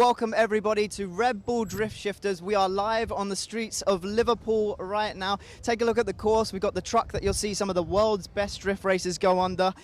Welcome everybody to Red Bull Drift Shifters. We are live on the streets of Liverpool right now. Take a look at the course. We've got the truck that you'll see some of the world's best drift racers go under.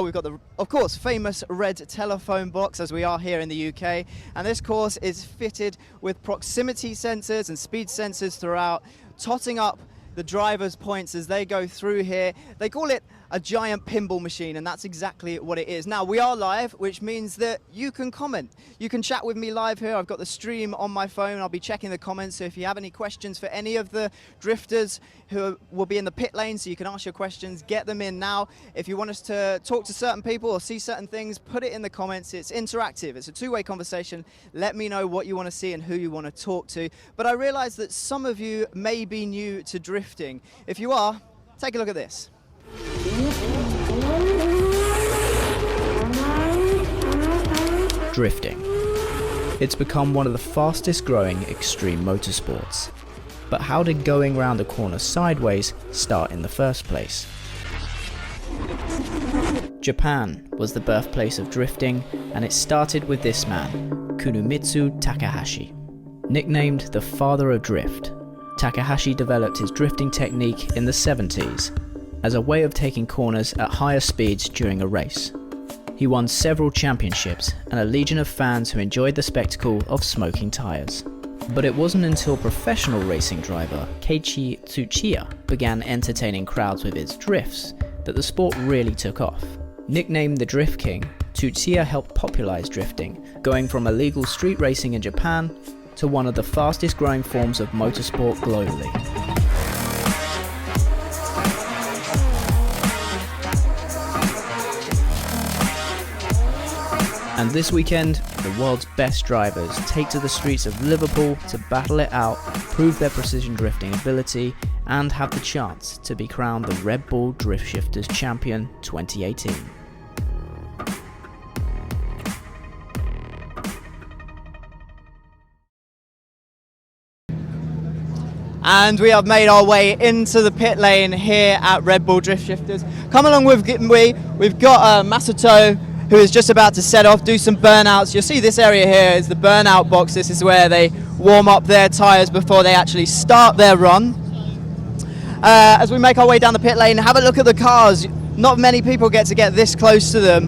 We've got the, of course, famous red telephone box as we are here in the UK. And this course is fitted with proximity sensors and speed sensors throughout, totting up the drivers' points as they go through here. They call it a giant pinball machine, and that's exactly what it is. Now, we are live, which means that you can comment. You can chat with me live here. I've got the stream on my phone. I'll be checking the comments, so if you have any questions for any of the drifters who will be in the pit lane, so you can ask your questions, get them in now. If you want us to talk to certain people or see certain things, put it in the comments. It's interactive. It's a two-way conversation. Let me know what you want to see and who you want to talk to. But I realize that some of you may be new to drifting. If you are, take a look at this. Drifting. It's become one of the fastest growing extreme motorsports. But how did going round a corner sideways start in the first place? Japan was the birthplace of drifting, and it started with this man, Kunimitsu Takahashi. Nicknamed the father of drift, Takahashi developed his drifting technique in the 70s as a way of taking corners at higher speeds during a race. He won several championships and a legion of fans who enjoyed the spectacle of smoking tyres. But it wasn't until professional racing driver Keiichi Tsuchiya began entertaining crowds with his drifts that the sport really took off. Nicknamed the Drift King, Tsuchiya helped popularize drifting, going from illegal street racing in Japan to one of the fastest growing forms of motorsport globally. And this weekend, the world's best drivers take to the streets of Liverpool to battle it out, prove their precision drifting ability, and have the chance to be crowned the Red Bull Drift Shifters Champion 2018. And we have made our way into the pit lane here at Red Bull Drift Shifters. Come along with me. We've got Masato, who is just about to set off, do some burnouts. You'll see this area here is the burnout box. This is where they warm up their tyres before they actually start their run. As we make our way down the pit lane, have a look at the cars. Not many people get to get this close to them.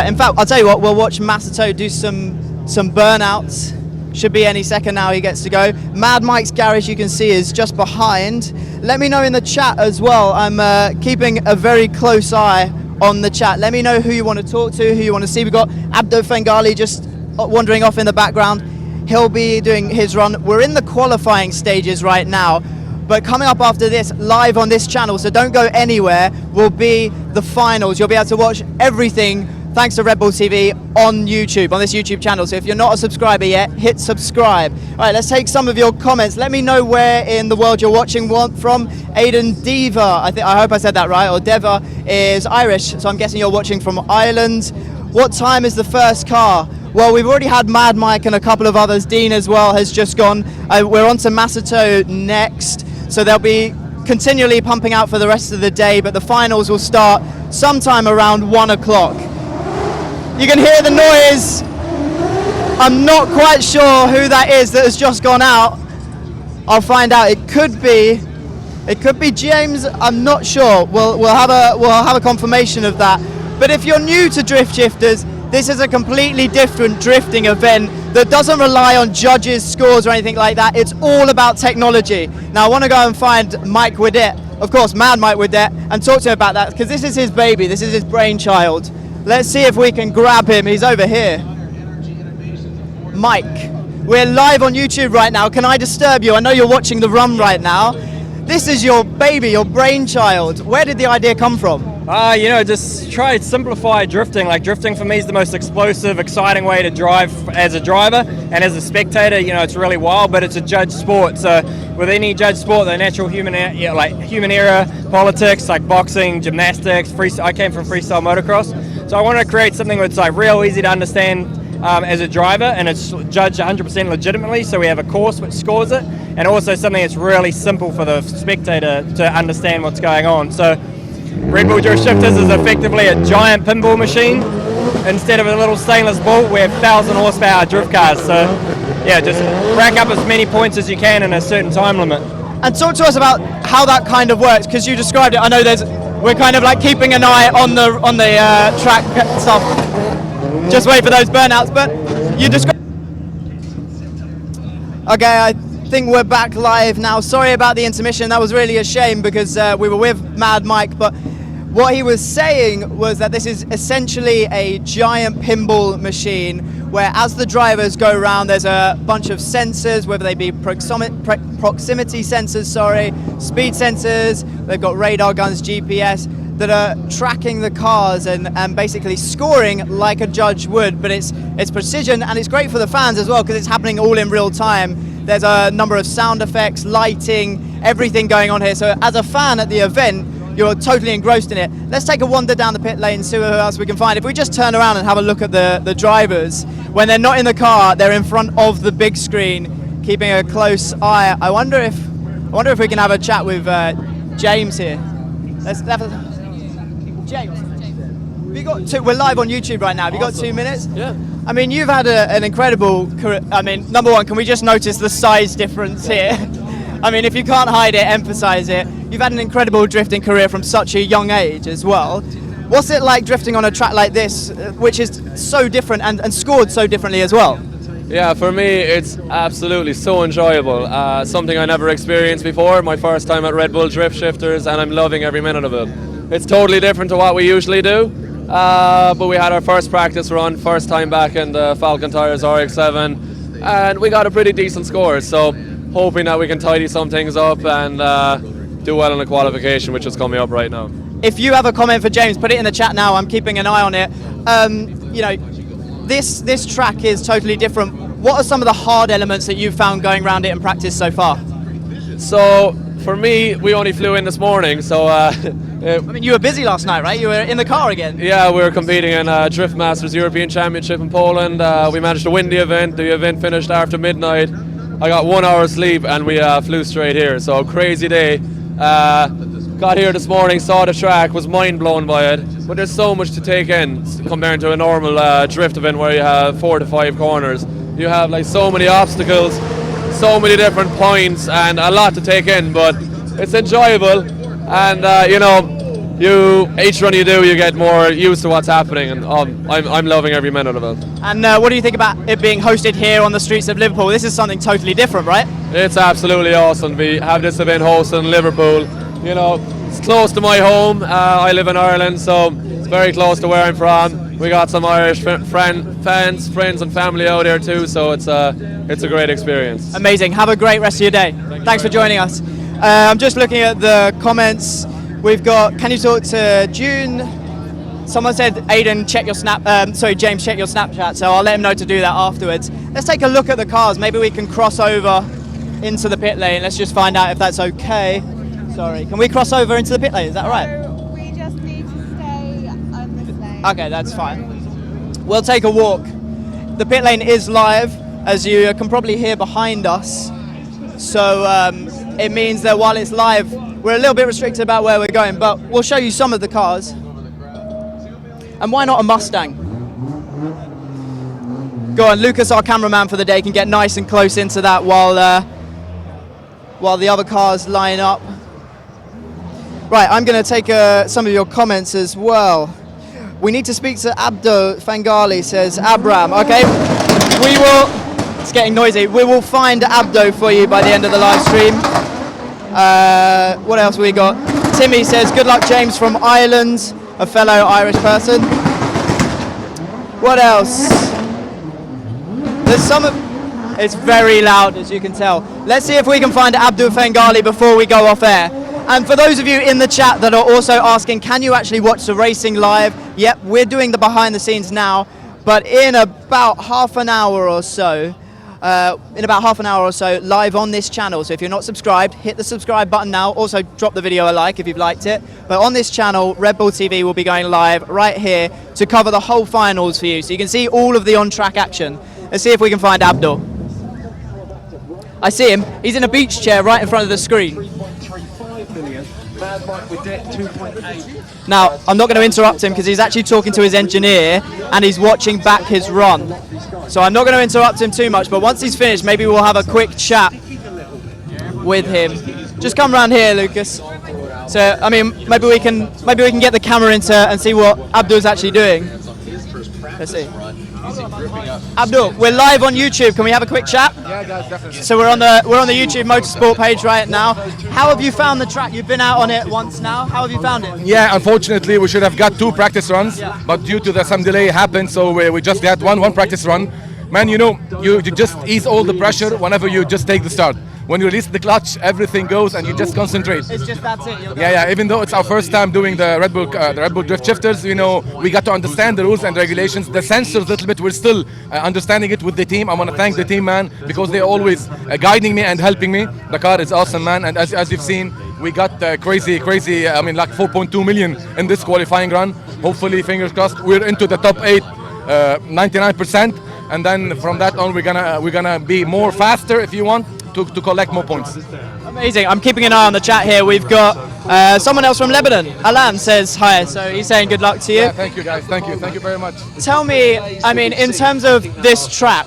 In fact, I'll tell you what, we'll watch Masato do some burnouts. Should be any second now he gets to go. Mad Mike's garage, you can see, is just behind. Let me know in the chat as well. I'm keeping a very close eye on the chat. Let me know who you want to talk to, who you want to see. We've got Abdul just wandering off in the background. He'll be doing his run. We're in the qualifying stages right now, but coming up after this, live on this channel, so don't go anywhere, will be the finals. You'll be able to watch everything thanks to Red Bull TV on YouTube, on this YouTube channel. So if you're not a subscriber yet, hit subscribe. All right, let's take some of your comments. Let me know where in the world you're watching from. Aiden Deva, I hope I said that right, or Deva is Irish, so I'm guessing you're watching from Ireland. What time is the first car? Well, we've already had Mad Mike and a couple of others. Deane as well has just gone. We're on to Masato next, so they'll be continually pumping out for the rest of the day, but the finals will start sometime around 1 o'clock. You can hear the noise. I'm not quite sure who that is that has just gone out. I'll find out. It could be James. I'm not sure. We'll have a confirmation of that. But if you're new to Drift Shifters, this is a completely different drifting event that doesn't rely on judges, scores, or anything like that. It's all about technology. Now I want to go and find Mike Widett, of course, Mad Mike Widett, and talk to him about that, because this is his baby. This is his brainchild. Let's see if we can grab him. He's over here. Mike, we're live on YouTube right now. Can I disturb you? I know you're watching the run right now. This is your baby, your brainchild. Where did the idea come from? Just try to simplify drifting. Like, drifting for me is the most explosive, exciting way to drive as a driver, and as a spectator, it's really wild, but it's a judged sport. So with any judged sport, the natural human error, politics, like boxing, gymnastics, I came from freestyle motocross. So I wanted to create something that's like real easy to understand as a driver, and it's judged 100% legitimately, so we have a course which scores it, and also something that's really simple for the spectator to understand what's going on. So Red Bull Drift Shifters is effectively a giant pinball machine instead of a little stainless bolt, we have 1,000 horsepower drift cars. So yeah, just rack up as many points as you can in a certain time limit. And talk to us about how that kind of works, because you described it. I know we're kind of like keeping an eye on the track stuff. Just wait for those burnouts, but you described. Okay, I think we're back live now. Sorry about the intermission. That was really a shame because we were with Mad Mike, but what he was saying was that this is essentially a giant pinball machine where as the drivers go around, there's a bunch of sensors, whether they be proximity sensors, speed sensors, they've got radar guns, GPS, that are tracking the cars and basically scoring like a judge would, but it's precision, and it's great for the fans as well because it's happening all in real time. There's a number of sound effects, lighting, everything going on here. So as a fan at the event, you're totally engrossed in it. Let's take a wander down the pit lane, see who else we can find. If we just turn around and have a look at the drivers, when they're not in the car, they're in front of the big screen, keeping a close eye. I wonder if we can have a chat with James here. Let's have James. Have you got we're live on YouTube right now. Have you got 2 minutes? Yeah. I mean, you've had an incredible career. I mean, number one, can we just notice the size difference here? I mean, if you can't hide it, emphasize it. You've had an incredible drifting career from such a young age as well. What's it like drifting on a track like this, which is so different and scored so differently as well? Yeah, for me it's absolutely so enjoyable. Something I never experienced before. My first time at Red Bull Drift Shifters, and I'm loving every minute of it. It's totally different to what we usually do, but we had our first practice run, first time back in the Falcon Tires RX-7, and we got a pretty decent score. So hoping that we can tidy some things up and do well in the qualification, which is coming up right now. If you have a comment for James, put it in the chat now. I'm keeping an eye on it. You know, this track is totally different. What are some of the hard elements that you've found going around it in practice so far? So for me, we only flew in this morning, so I mean, you were busy last night, right? You were in the car again. yeah, we were competing in Drift Masters European Championship in Poland. We managed to win the event. The event finished after midnight. I got 1 hour sleep and we flew straight here. So crazy day. Got here this morning, saw the track, was mind blown by it. But there's so much to take in compared to a normal drift event where you have 4 to 5 corners. You have like so many obstacles, so many different points, and a lot to take in. But it's enjoyable, and you know, each run you do, you get more used to what's happening, and I'm loving every minute of it. And what do you think about it being hosted here on the streets of Liverpool? This is something totally different, right? It's absolutely awesome. We have this event hosted in Liverpool. You know, it's close to my home. I live in Ireland, so it's very close to where I'm from. We got some Irish fans, friends and family out here too, so it's a great experience. Amazing. Have a great rest of your day. Thanks for joining us. I'm just looking at the comments. We've got, can you talk to June? Someone said, Aidan, check your James, check your Snapchat, so I'll let him know to do that afterwards. Let's take a look at the cars. Maybe we can cross over into the pit lane. Let's just find out if that's okay. Sorry, can we cross over into the pit lane? Is that right? So we just need to stay on this lane. Okay, that's fine. We'll take a walk. The pit lane is live, as you can probably hear behind us. So it means that while it's live, we're a little bit restricted about where we're going, but we'll show you some of the cars. And why not a Mustang? Go on, Lucas, our cameraman for the day, can get nice and close into that while the other cars line up. Right, I'm going to take some of your comments as well. We need to speak to Abdul Fangali, says Abram. Okay, we will, it's getting noisy, we will find Abdul for you by the end of the live stream. What else we got? Timmy says, good luck James from Ireland, a fellow Irish person. What else? There's some of, it's very loud as you can tell. Let's see if we can find Abdul Fangali before we go off air. And for those of you in the chat that are also asking, can you actually watch the racing live? Yep, we're doing the behind the scenes now, but in about half an hour or so, live on this channel. So if you're not subscribed, hit the subscribe button now. Also drop the video a like if you've liked it. But on this channel, Red Bull TV will be going live right here to cover the whole finals for you. So you can see all of the on-track action. Let's see if we can find Abdul. I see him. He's in a beach chair right in front of the screen. Now, I'm not going to interrupt him because he's actually talking to his engineer and he's watching back his run. So I'm not going to interrupt him too much, but once he's finished, maybe we'll have a quick chat with him. Just come round here, Lucas. So, I mean, maybe we can get the camera into and see what Abdul's actually doing. Let's see. Abdul, we're live on YouTube. Can we have a quick chat? Yeah, guys, definitely. So we're on the YouTube Motorsport page right now. How have you found the track? You've been out on it once now. How have you found it? Yeah, unfortunately, we should have got 2 practice runs, but due to some delay happened, so we just had one practice run. Man, you know, you just ease all the pressure whenever you just take the start. When you release the clutch, everything goes, and you just concentrate. It's just that's it. Yeah. Even though it's our first time doing the Red Bull drift shifters, you know, we got to understand the rules and regulations. The sensors, a little bit, we're still understanding it with the team. I want to thank the team, man, because they're always guiding me and helping me. The car is awesome, man, and as you've seen, we got crazy. I mean, like 4.2 million in this qualifying run. Hopefully, fingers crossed, we're into the top 8, 99%, and then from that on, we're gonna be more faster if you want. To collect more points. Amazing. I'm keeping an eye on the chat here. We've got someone else from Lebanon. Alan says hi, so he's saying good luck to you. Yeah, thank you guys. Thank you very much. Tell me, I mean, in terms of this track,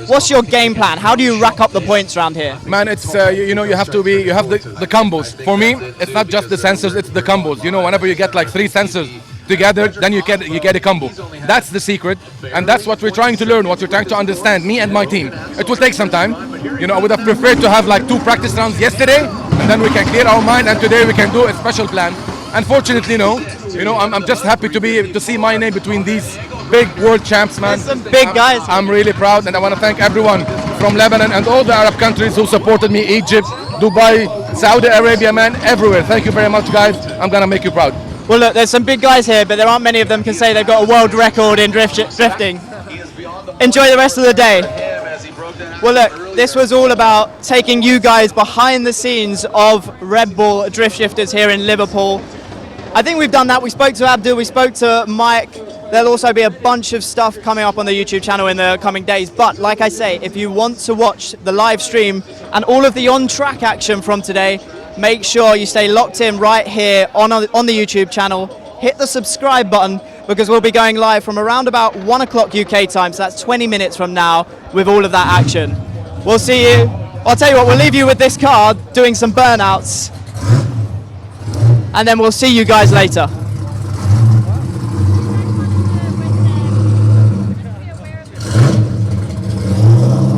what's your game plan? How do you rack up the points around here? Man, it's you know, you have the combos. For me, it's not just the sensors, it's the combos. You know, whenever you get like 3 sensors together, then you get a combo. That's the secret, and that's what we're trying to learn, what we're trying to understand, me and my team. It will take some time. You know, I would have preferred to have like 2 practice rounds yesterday, and then we can clear our mind, and today we can do a special plan. Unfortunately, no. You know, I'm just happy to see my name between these big world champs, man. There's some big guys. I'm really proud, and I want to thank everyone from Lebanon and all the Arab countries who supported me, Egypt, Dubai, Saudi Arabia, man, everywhere. Thank you very much, guys. I'm gonna make you proud. Well, look, there's some big guys here, but there aren't many of them can say they've got a world record in drifting. Enjoy the rest of the day. Well, look, this was all about taking you guys behind the scenes of Red Bull drift shifters here in Liverpool. I think we've done that. We spoke to Abdul, we spoke to Mike. There'll also be a bunch of stuff coming up on the YouTube channel in the coming days. But like I say, if you want to watch the live stream and all of the on-track action from today, make sure you stay locked in right here on the YouTube channel. Hit the subscribe button because we'll be going live from around about 1 o'clock UK time. So that's 20 minutes from now with all of that action. We'll see you. I'll tell you what, we'll leave you with this car doing some burnouts. And then we'll see you guys later.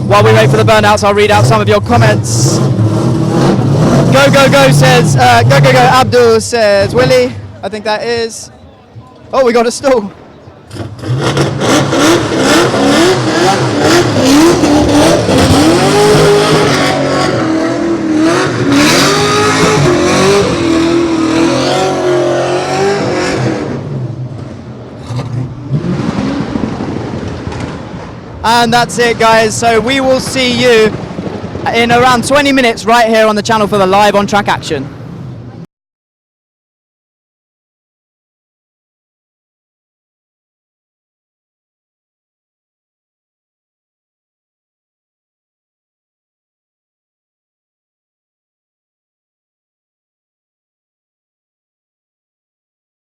While we wait for the burnouts, I'll read out some of your comments. Go says, go Abdul says, Willie, I think that is. Oh, we got a stall. And that's it, guys. So we will see you in around 20 minutes right here on the channel for the live on track action.